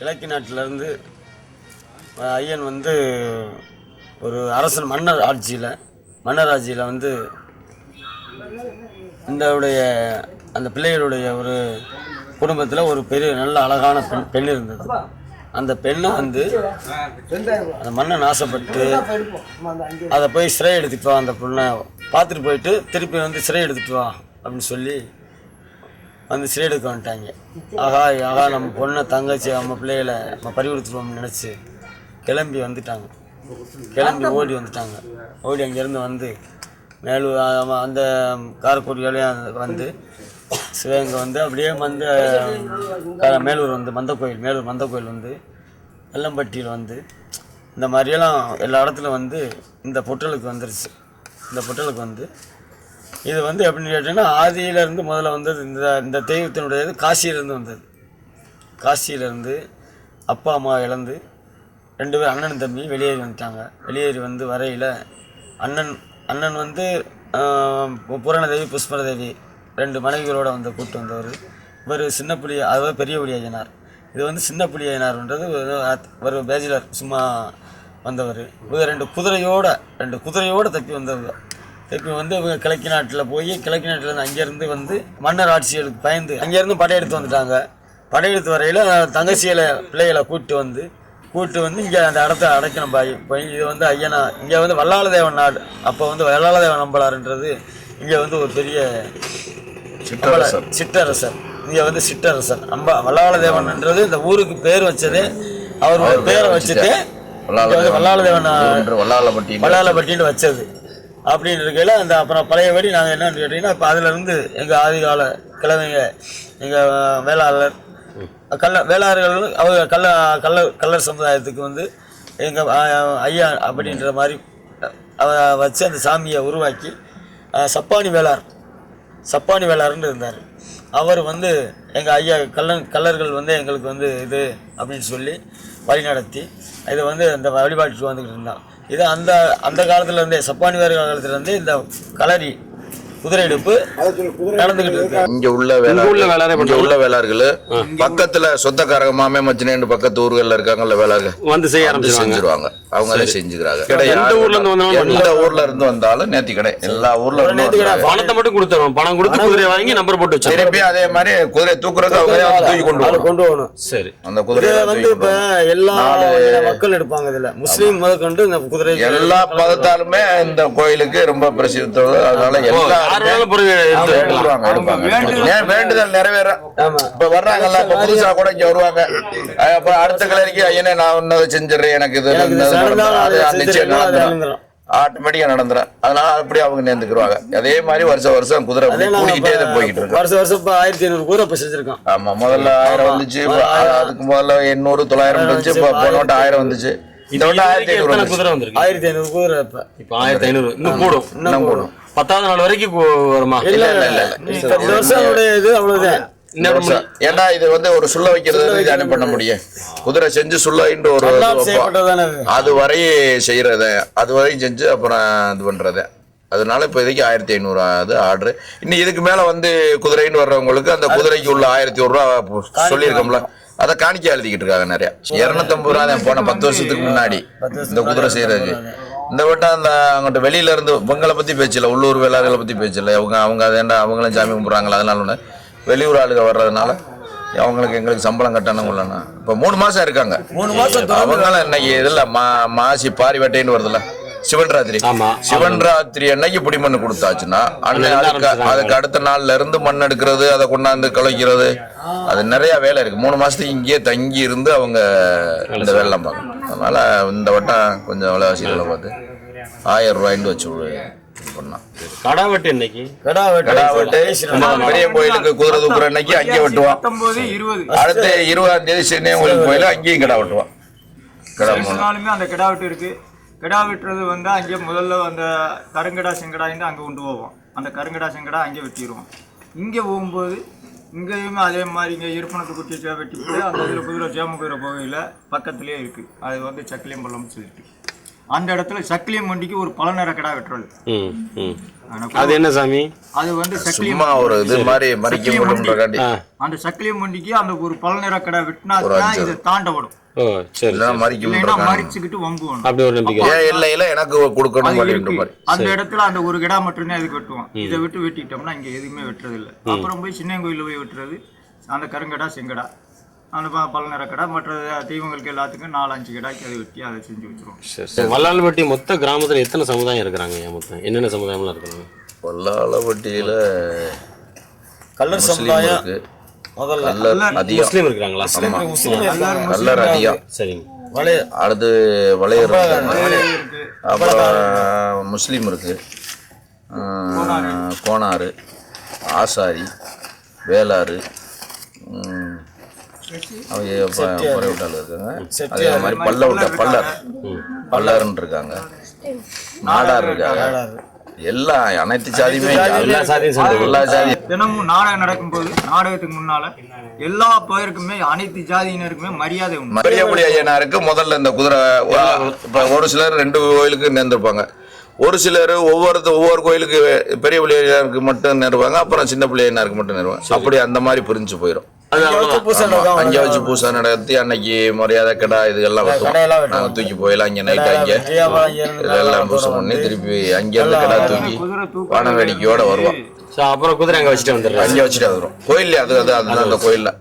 கிழக்கு நாட்டிலேருந்து ஐயன் வந்து ஒரு அரசன் மன்னர் ஆட்சியில் வந்து இந்தவுடைய அந்த பிள்ளைகளுடைய ஒரு குடும்பத்தில் ஒரு பெரிய நல்ல அழகான பெண் இருந்தது. அந்த பெண்ணை வந்து அந்த மன்னன் ஆசைப்பட்டு அதை போய் சிறை எடுத்துட்டு வா, அந்த பொண்ணை பார்த்துட்டு போயிட்டு திருப்பி வந்து சிறை எடுத்துட்டு வா அப்படின்னு சொல்லி வந்து சிறை எடுக்க வந்துட்டாங்க. ஆகா நம்ம பொண்ணை தங்கச்சி நம்ம பிள்ளைகளை நம்ம பறிகொடுத்துருவோம்னு நினச்சி கிளம்பி ஓடி வந்துட்டாங்க. ஓடி அங்கேருந்து வந்து மேலூர் அந்த காரைக்குடி வழியாக வந்து சிவகங்கை வந்து அப்படியே வந்து மேலூர் வந்து மேலூர் மந்த கோயில் வந்து வெள்ளம்பட்டியில் வந்து இந்த மாதிரியெல்லாம் எல்லா இடத்துல வந்து இந்த பொட்டலுக்கு வந்துருச்சு. இந்த பொட்டலுக்கு வந்து இது வந்து எப்படின்னு கேட்டிங்கன்னா ஆதியிலேருந்து முதல்ல வந்தது இந்த தெய்வத்தினுடையது காசியிலேருந்து வந்தது. காசியிலேருந்து அப்பா அம்மா இழந்து 2 பேர் அண்ணன் தம்பி வெளியேறி வந்துட்டாங்க. வெளியேறி வந்து வரையில் அண்ணன் வந்து பூரணதேவி புஷ்பரதேவி 2 மனைவிகளோடு வந்து கூப்பிட்டு வந்தவர். இவர் சின்ன புலி, அதாவது பெரிய புலி ஐயனார். இது வந்து சின்ன புலி ஐயனார்ன்றது ஒரு பேச்சுலர் சும்மா வந்தவர். இவர் 2 குதிரையோடு தப்பி வந்தவங்க. தப்பி வந்து இவங்க கிழக்கு நாட்டிலேருந்து அங்கேருந்து வந்து மன்னர் ஆட்சிகளுக்கு பயந்து அங்கேருந்து படையெடுத்து வந்துட்டாங்க. படையெடுத்து வரையில் தங்கச்சியில் பிள்ளைகளை கூப்பிட்டு வந்து இங்கே அந்த இடத்த அடைக்கணும் பாய். இது வந்து ஐயனா இங்கே வந்து வல்லாளதேவன் நாடு. அப்போ வந்து வல்லாளதேவன் நம்பலாருன்றது இங்கே வந்து ஒரு பெரிய சிற்றரசர். இங்கே வந்து சிற்றரசர் வல்லாளதேவன்ன்றது இந்த ஊருக்கு பேர் வச்சதே அவரோட பேரை வச்சுட்டு வல்லாளதேவன் வல்லாளப்பட்டின்னு வச்சது. அப்படின்னு இருக்கையில் அந்த அப்புறம் பழையபடி நாங்கள் என்னன்னு கேட்டிங்கன்னா இப்போ அதிலிருந்து எங்கள் ஆதிகால கிழமைங்க எங்கள் வேளாளர்கள் அவங்க கல்லர் சமுதாயத்துக்கு வந்து எங்கள் ஐயா அப்படின்ற மாதிரி வச்சு அந்த சாமியை உருவாக்கி சப்பானி வேளார்னு இருந்தார். அவர் வந்து எங்கள் ஐயா கல்லர்கள் வந்து எங்களுக்கு வந்து இது அப்படின்னு சொல்லி வழி நடத்தி இதை வந்து அந்த வழிபாட்டுக்கு வந்துக்கிட்டு இருந்தான். இது அந்த காலத்துலேருந்தே சப்பானி வேறு காலத்துலேருந்தே இந்த களரி குதிரை எடுப்பு நடந்துகிட்டு இருக்கு. இங்க உள்ள வேளார்கள் பக்கத்துல சொந்தக்காரங்க மாமே மச்சினேன்னு பக்கத்து ஊர்கள்ல இருக்காங்கல்ல வேளார்கள் வந்து செஞ்சிருவாங்க. அவங்களே செஞ்சுக்கிறாங்க. எந்த ஊர்ல இருந்து வந்தாலும் நேர்த்தி கடை எல்லா ஊர்ல இருந்து பணத்தை மட்டும் கொடுத்துருவோம். பணம் கொடுத்து குதிரையை வாங்கி நம்பர் போட்டு வச்சு திருப்பி அதே மாதிரி குதிரை தூக்குறதுக்கு அவங்க தூக்கி கொண்டு வரணும். சரி, அந்த குதிரை வந்து இப்ப எல்லா மக்கள் எடுப்பாங்க. இதுல முஸ்லீம் முதற்கொண்டு இந்த குதிரை எல்லா மதத்தாலுமே இந்த கோயிலுக்கு ரொம்ப பிரசித்தி. அதனால எல்லா வேண்டுதல் நிறைவேற இப்ப வர்றாங்கல்ல, புதுசா கூட இங்க வருவாங்க. அப்ப அடுத்த கிளறிக்கு ஐயனே நான் ஒன்னதை செஞ்சிடறேன், எனக்கு இது ஆட்டோமேட்டிக்கா நடந்துடும். அதனால அப்படி அவங்க நேர்ந்துக்குருவாங்க. அதே மாதிரி வருஷம் குதிரை கூடிக்கிட்டே போய்கிட்டு இருக்கு. வருஷம் 1500 குதிரை இப்ப செஞ்சிருக்கோம். ஆமா, முதல்ல 1000 வந்துச்சு. அதுக்கு முதல்ல 800 900 வந்துச்சு. இப்ப போன 1000 வந்துச்சு. இந்த 1500 குதிரை வந்துருக்கு. 1500 குதிரை இப்ப 1500 இன்னும் கூடும். 10வது நாள் வரைக்கும் வருமா? இல்ல இந்த வருஷம் இது அவ்வளவுதான். ஏன்னா இது வந்து ஒரு சுள்ள வைக்கிறது பண்ண முடியும். குதிரை செஞ்சு சுள்ளின்ற ஒரு அது வரை செய்யறத அது வரையும் செஞ்சு அப்புறம் இது பண்றது. அதனால இப்போதைக்கு 1500 அது ஆர்டர். இன்னும் இதுக்கு மேல வந்து குதிரைன்னு வர்றவங்களுக்கு அந்த குதிரைக்கு உள்ள 1100 ரூபா சொல்லியிருக்கோம்ல, அதை காணிக்க எழுதிக்கிட்டு இருக்காங்க நிறைய. 250 ரூபா தான் போன 10 வருஷத்துக்கு முன்னாடி இந்த குதிரை செய்யறதுக்கு. இந்த வட்டம் அந்த அங்கிட்ட வெளியில இருந்து இவங்களை பத்தி பேச்சில்ல, உள்ளூர் வேளாளர்களை பத்தி பேச்சில்ல. அவங்க அதேண்டா அவங்களும் சாமி கும்பிட்றாங்களா, அதனால ஒன்று வெளியூர் ஆளுக வர்றதுனால எங்களுக்கு சம்பளம் கட்டணும் இல்லைன்னா இப்போ 3 மாசம் இருக்காங்க. 3 மாசம் அவங்களாம் இன்னைக்கு இதில் மாசி பாரி வேட்டைன்னு வருதுல்ல, சிவன் ராத்திரி அன்னைக்கு பிடி மண் கொடுத்தாச்சுன்னா அதுக்கு அடுத்த நாள்ல இருந்து மண் எடுக்கிறது, அதை கொண்டாந்து கலைக்கிறது, அது நிறைய வேலை இருக்கு. 3 மாசத்துக்கு இங்கேயே தங்கி இருந்து அவங்க இந்த வேலைலாம் பார்க்கணும். அதனால இந்த வட்டம் கொஞ்சம் விலைவாசிகளை பார்த்து 1000 ரூபாய்ன்னு வச்சு பண்ணலாம். கடாவெட்டு இன்னைக்கு பெரிய கோயிலுக்கு குதிரை தூக்குற அன்னைக்கு அங்கே வெட்டுவான். அடுத்த 20ஆம் தேதி சென்னை கோயில் அங்கேயும் கிடா வெட்டுவான். அந்த கிடா வெட்டு இருக்கு. கிடா வெட்டுறது வந்து அங்கே முதல்ல அந்த கருங்கடா செங்கடாயிருந்து அங்கே கொண்டு போவோம். அந்த கருங்கடா செங்கடா அங்கே வெட்டிடுவோம். இங்கே போகும்போது இங்கேயுமே அதே மாதிரி இங்கே இருப்பணத்தை குட்டி வெட்டிவிட்டு அந்த இதில் குதிரை சேம குதிரை போகையில் பக்கத்துலேயே இருக்குது. அது வந்து சக்கிலியம்பள்ளம்னு சொல்லிட்டு அந்த இடத்துல சக்கிலியம் மண்டிக்கு ஒரு பலநர கிடா வெட்டுறது. அது என்ன சாமி? அது வந்து சும்மா ஒரு இது மாதிரி மறிக்க முடியும்ன்றகாண்டி அந்த சக்கிலியம் மண்டிக்கு அந்த ஒரு பலநர கிடா வெட்டினா தான் இதை தாண்ட விடும். மறிச்சுக்கிட்டு வம்புவோம். எனக்கு கொடுக்கணும் அந்த இடத்துல அந்த ஒரு கிடா மட்டும்தான் அதுக்கு வெட்டுவோம். இதை விட்டு வெட்டிட்டோம்னா இங்க எதுவுமே வெட்டுறது இல்லை. அப்புறம் போய் சின்ன கோயில போய் வெட்டுறது அந்த கருங்கடா செங்கடா அந்த பலநர கடை மற்ற தெய்வங்களுக்கு எல்லாத்துக்கும் 4-5 கடாய்க்கு அதை வெட்டி அதை செஞ்சு வச்சிருவோம். வல்லாளப்பட்டி மொத்த கிராமத்தில் எத்தனை சமுதாயம் இருக்கிறாங்க? மொத்தம் என்னென்ன சமுதாயம்லாம் இருக்கிறாங்க? வல்லாளப்பட்டியில் கல்லர் சமுதாயம் முஸ்லீம் இருக்கிறாங்களா? கல்லர் அதிகம். சரிங்க. அடுத்து வளையர் அப்புறம் முஸ்லீம் இருக்கு, கோனாறு, ஆசாரி, வேளாறு, இருக்காங்க. அதே மாதிரி பல்லர்ன்னு இருக்காங்க, நாடார் இருக்காங்க. அனைத்து சாதியுமே எல்லா சாதியும் தினமும் நாடகம் நடக்கும்போது நாடகத்துக்கு முன்னால எல்லா பேருக்குமே அனைத்து ஜாதியினருக்குமே மரியாதை உண்டு. பெரியபுலி ஐயனாருக்கு முதல்ல இந்த குதிரை ஒரு சிலர் 2 கோயிலுக்கு நேர்ந்திருப்பாங்க. ஒரு சிலர் ஒவ்வொரு கோயிலுக்கு பெரிய புலி ஐயனாருக்கு மட்டும் நேருவாங்க, அப்புறம் சின்ன புலி ஐயனாருக்கு மட்டும் நேருவாங்க. அப்படி அந்த மாதிரி பிரிஞ்சு போயிடும். அங்கே வச்சு பூசை நடத்தி அன்னைக்கு மரியாதை கடை இதுகெல்லாம் நாங்கள் தூக்கி போயிடலாம். அங்கே நைட்டு அங்கே இதெல்லாம் பூசை பண்ணி திருப்பி அங்கேருந்து கடை தூக்கி வான வேடிக்கையோட வருவோம். அப்புறம் குதிரை அங்கே வச்சுட்டு வந்துடுறோம். அங்கே வச்சுட்டு வந்துடும். கோயில்ல அதுதான் அந்த கோயில்ல.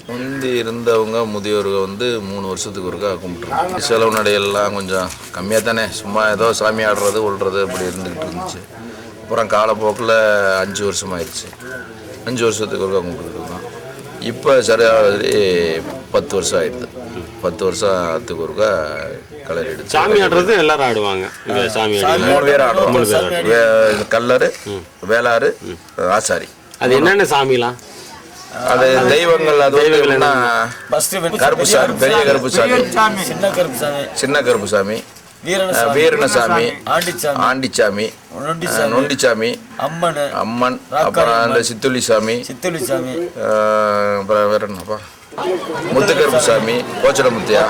முந்தி இருந்தவங்க முதியோர்கள் 3 வருஷத்துக்கு ஒருக்கா கும்பிட்டுருக்காங்க. செலவு நடையெல்லாம் கொஞ்சம் கம்மியாக தானே, சும்மா ஏதோ சாமி ஆடுறது ஒழுறது அப்படி இருந்துக்கிட்டு இருந்துச்சு. அப்புறம் காலப்போக்கில் 5 வருஷமாயிருச்சு. 5 வருஷத்துக்கு ஒருக்கா கும்பிட்டுருக்கோம். இப்போ சரியாக 10 வருஷம் ஆயிடுது. 10 வருஷத்துக்கு ஒருக்கா கலர் எடுத்து சாமி ஆடுறது எல்லாரும் ஆடுவாங்க. சாமி 3 பேர் ஆடுவாங்க. கல்லர், வேளாறு, ஆசாரி. அது என்னென்ன சாமிலாம்? அது தெய்வங்கள். அது கருப்பு சாமி, பெரிய கருப்பு சாமி, சின்ன கருப்பு சாமி, வீரணசாமி, ஆண்டிச்சாமி, நொண்டிச்சாமி, அம்மன், அப்புறம் அந்த சித்துளி சாமி, அப்புறம் வேற என்னப்பா முத்துக்கருப்பு சாமி, கோச்சட முத்தையா.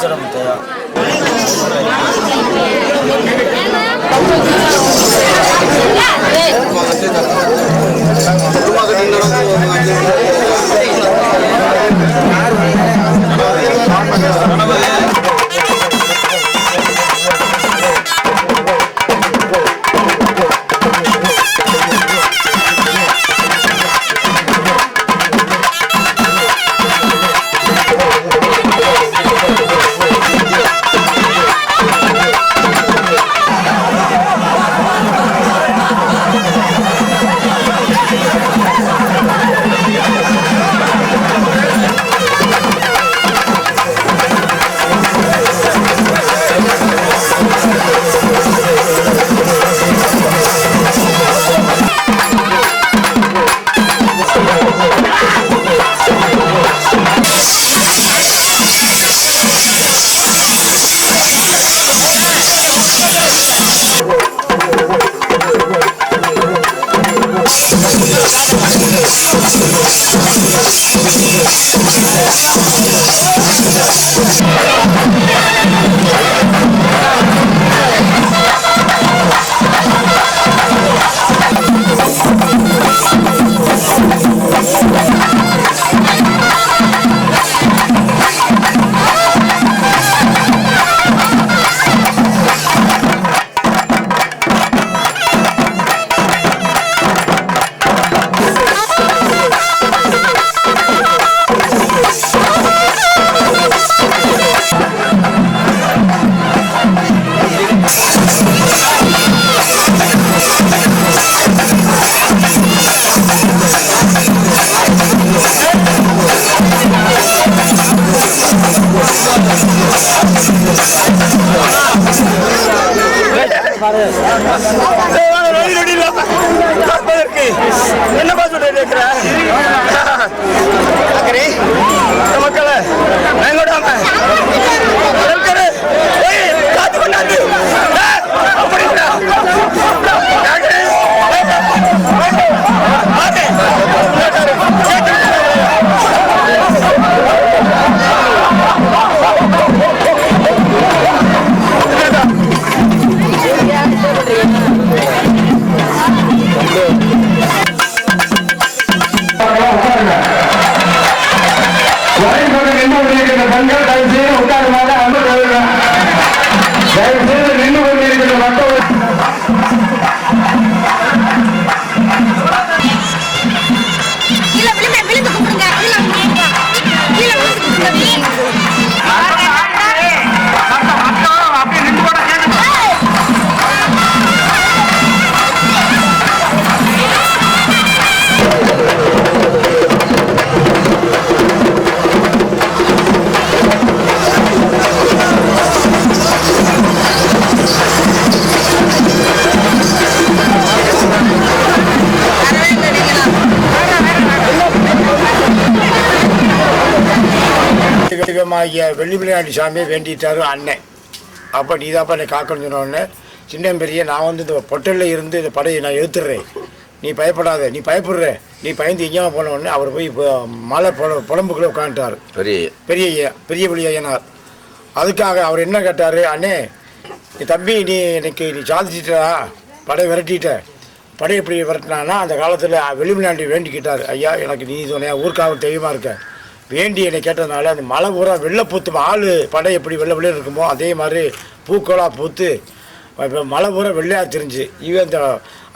என்னப்பா சொல்லிட்டு இருக்கிற மக்களை காத்து பண்ணாது வெள்ளி விளையாட்டு சாமியை வேண்டிட்டாரு அண்ணன். அப்போ நீ தான்ப்பா என்னை காக்கணும்னு சொன்னோடனே சின்ன பெரிய நான் வந்து இந்த பொட்டலில் இருந்து இந்த படையை நான் எடுத்துடுறேன், நீ பயப்படாத, நீ பயப்படுற, நீ பயந்து எங்கேயாம போன உடனே அவர் போய் மலை புலம்புக்குள்ளே உட்காந்துட்டார் பெரிய வெளி ஐயனார். அதுக்காக அவர் என்ன கேட்டார், அண்ணே நீ தம்பி நீ இன்னைக்கு நீ சாதிச்சிட்டா படை விரட்டிட்ட, படை எப்படி விரட்டினான்னா அந்த காலத்தில் வெளிநாட்டு வேண்டிக்கிட்டார், ஐயா எனக்கு நீ சொன்ன ஊருக்காக தெய்வமாக இருக்க வேண்டி என்னை கேட்டதுனால அந்த மலை பூரா வெள்ளை பூத்து ஆள் படை எப்படி வெள்ளை வெள்ளையாக இருக்குமோ அதே மாதிரி பூக்கோளாக பூத்து இப்போ மலை பூரா வெள்ளையாக தெரிஞ்சு இவன் இந்த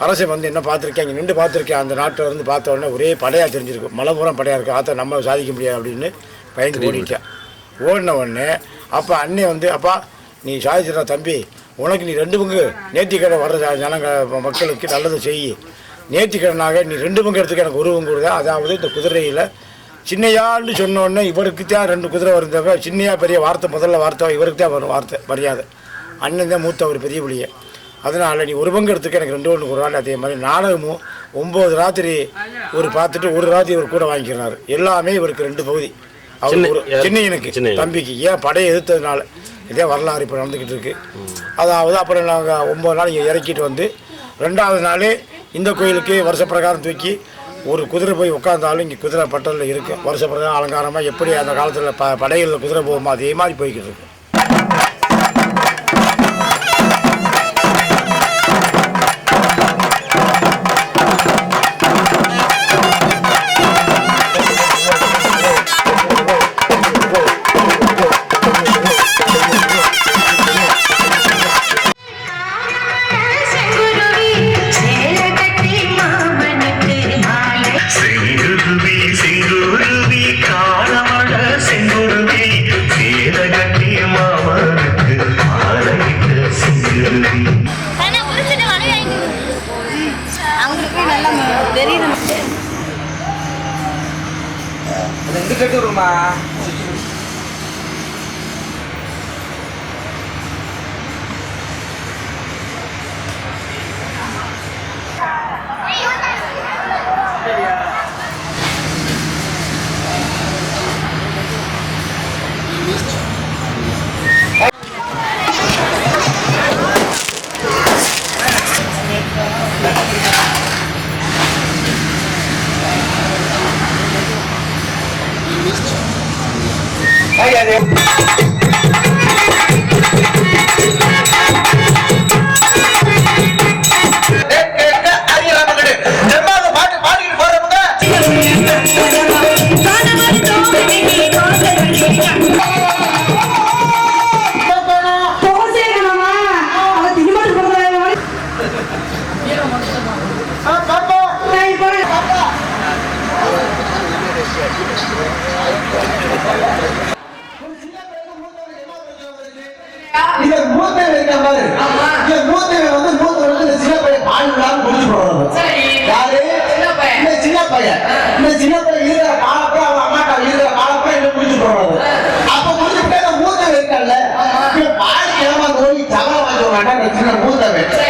அரசை வந்து என்ன பார்த்துருக்கேன் இங்கே நின்று பார்த்துருக்கேன் அந்த நாட்டில் இருந்து பார்த்த உடனே ஒரே படையாக தெரிஞ்சிருக்கு, மலை பூரா படையாக இருக்குது, ஆற்ற நம்ம சாதிக்க முடியாது அப்படின்னு பயந்து ஓடிட்டேன். ஓடின உடனே அப்போ அண்ணே வந்து அப்பா நீ சாதிச்சிடா தம்பி, உனக்கு நீ 2 பங்கு நேர்த்திக்கடை வர்ற ஜனங்க மக்களுக்கு நல்லதை செய், நேர்த்திக்கடனாக நீ 2 பங்கு எடுத்துக்க எனக்கு 1 பங்கு தான். அதாவது இந்த குதிரையில் சின்னையான்னு சொன்னோடனே இவருக்கு தான் 2 குதிரை வருந்தவங்க, சின்னையா பெரிய வார்த்தை முதல்ல வார்த்தை இவருக்கு தான் வரும் வார்த்தை மரியாதை, அண்ணன் தான் மூத்த ஒரு பெரிய புள்ளிய, அதனால் நீ 1 பங்கு எடுத்துக்க எனக்கு 2 1 1. அதே மாதிரி நாடகமும் 9 ராத்திரி ஒரு பார்த்துட்டு 1 ராத்திரி இவர் கூட வாங்கிக்கிறாரு, எல்லாமே இவருக்கு 2 பகுதி. அவர் சின்னையனுக்கு தம்பிக்கு ஏன் படையை எதிர்த்ததுனால இதே வரலாறு இப்போ நடந்துக்கிட்டு இருக்கு. அதாவது அப்புறம் நாங்கள் 9 நாள் இங்கே இறக்கிட்டு வந்து 2வது நாள் இந்த கோயிலுக்கு வருஷ பிரகாரம் தூக்கி ஒரு குதிரை போய் உட்காந்தாலும் இங்கே குதிரை பட்டலில் இருக்குது, வருஷ பிரகாரம் அலங்காரமாக எப்படி அந்த காலத்தில் படைகளில் குதிரை போகுமோ அதே மாதிரி போய்கிட்டு இருக்கு. மூத்தவன்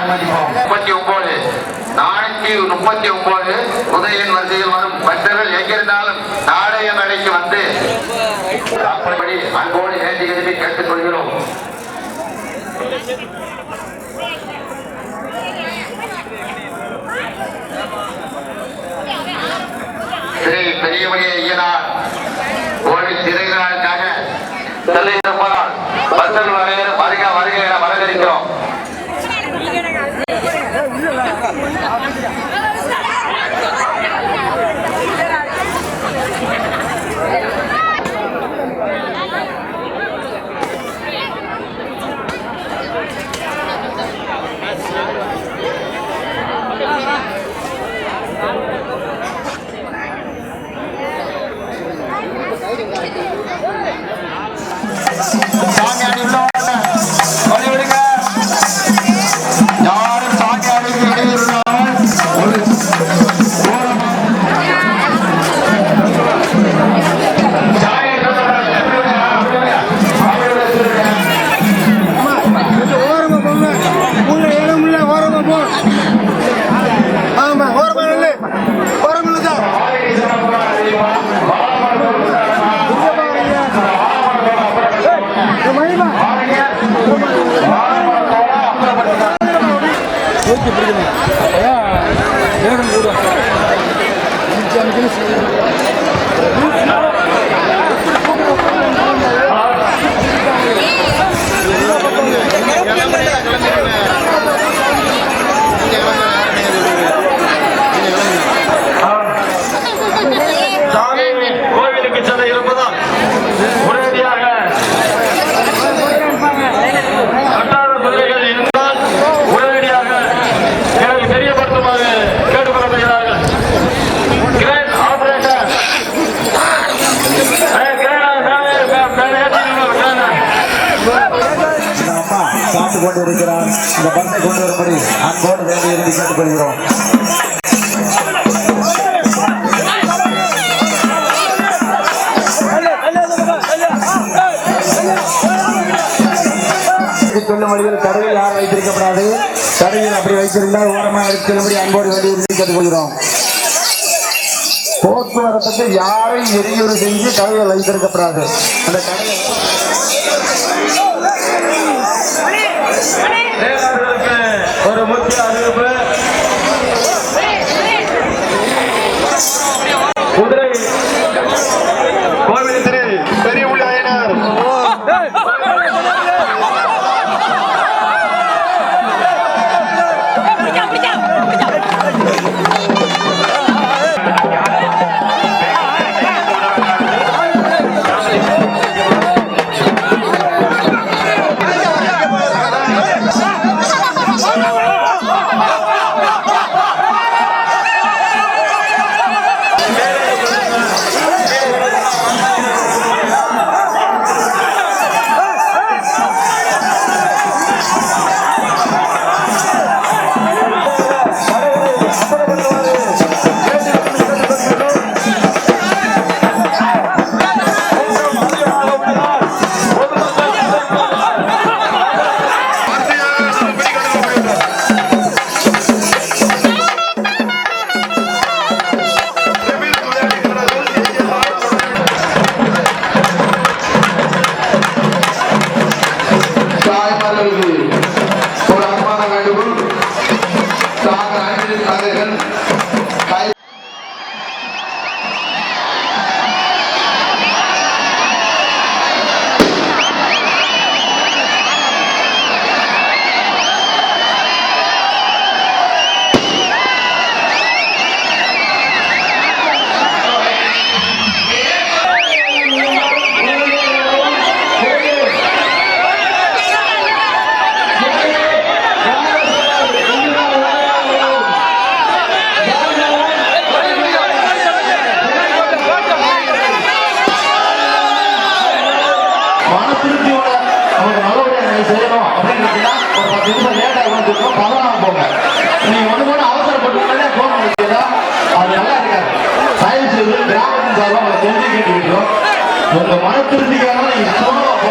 39 439 உதயன் வரிசையில் வரும் பக்தர்கள் எங்கிருந்தாலும் நாளைய மேடைக்கு வந்து அப்படி அன்போடு வேண்டி விரும்பி கேட்டுக்கொள்கிறோம். ஸ்ரீ பெரியமணி ஐயனார் கோவில் திரைவிழாவுக்காக செல்லிருப்பதால் பக்தர்கள் வருக வருக என வரவேற்கிறோம். கோவிலுக்கு செல்ல இருப்பதால் உடனடியாக கட்டாத குதிரைகள் இருந்தால் உடனடியாக எனக்கு தெரியப்படுத்துமாறு கேட்டுக்கொள்ளப்படுகிறார்கள். கிரேன் ஆபரேட்டர் காத்து கொண்டு இருக்கிறார். இந்த பஸ்ஸை கொண்டு வரும்படி அன்போடு வேண்டி இருந்து கேட்டுக்கொள்கிறோம். சொல்லும் வழியில் கடையில் யார் வைத்திருக்கப்படாது. கடையில் அப்படி வைத்திருந்தால் ஓரமாக செல்லும்படி அன்போடு வேண்டி இருந்து கேட்டுக்கொள்கிறோம். போக்குவரத்துக்கு யாரையும் இடையூறு செஞ்சு கடையில் வைத்திருக்கப்படாது. அந்த கடையில் ஒரு முக்கிய அறிவிப்பு. குதிரை கோவில் திரு பெரியமுடி ஐயனார் உங்க மனத்திருப்திக்காக அவசரப்பட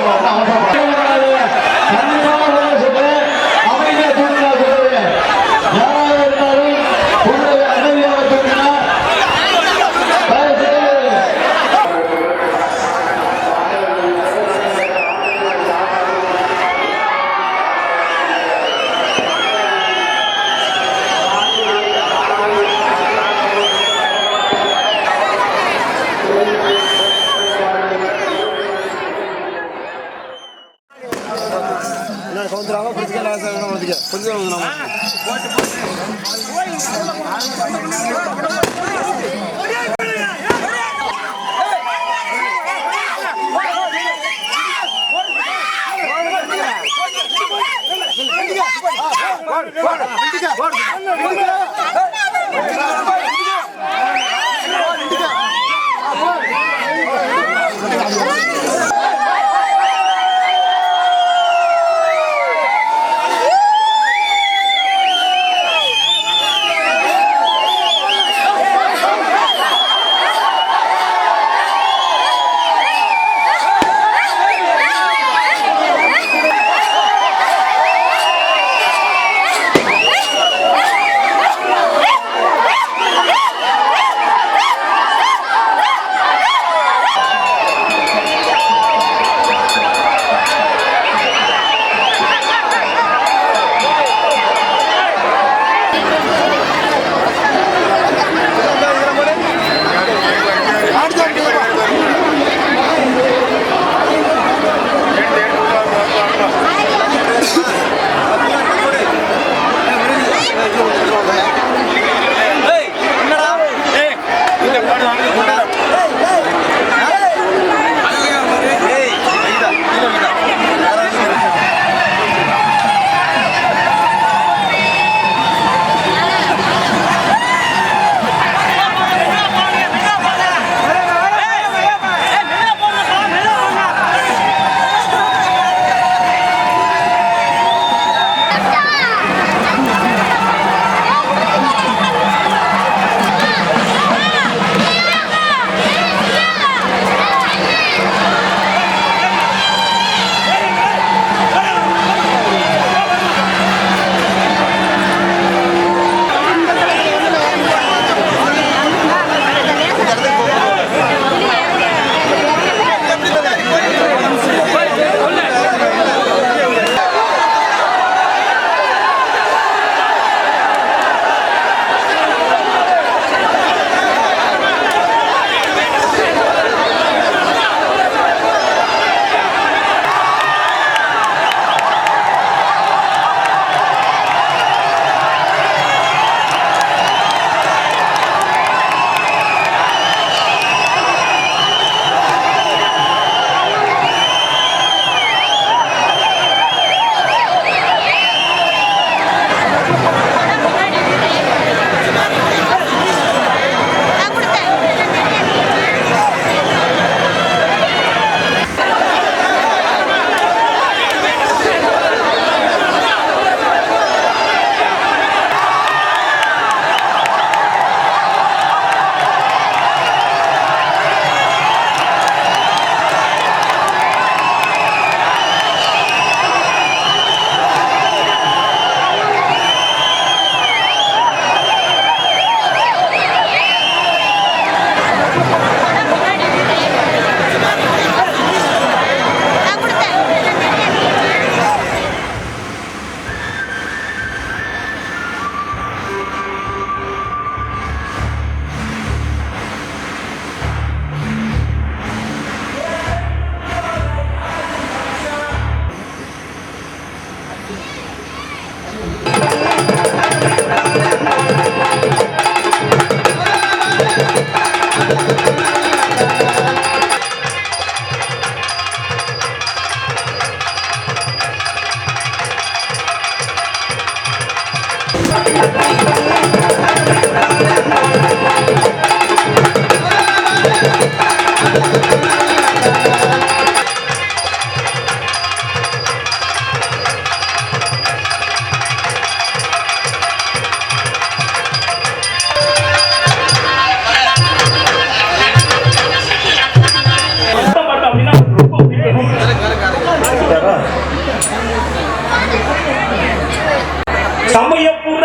சமயபுர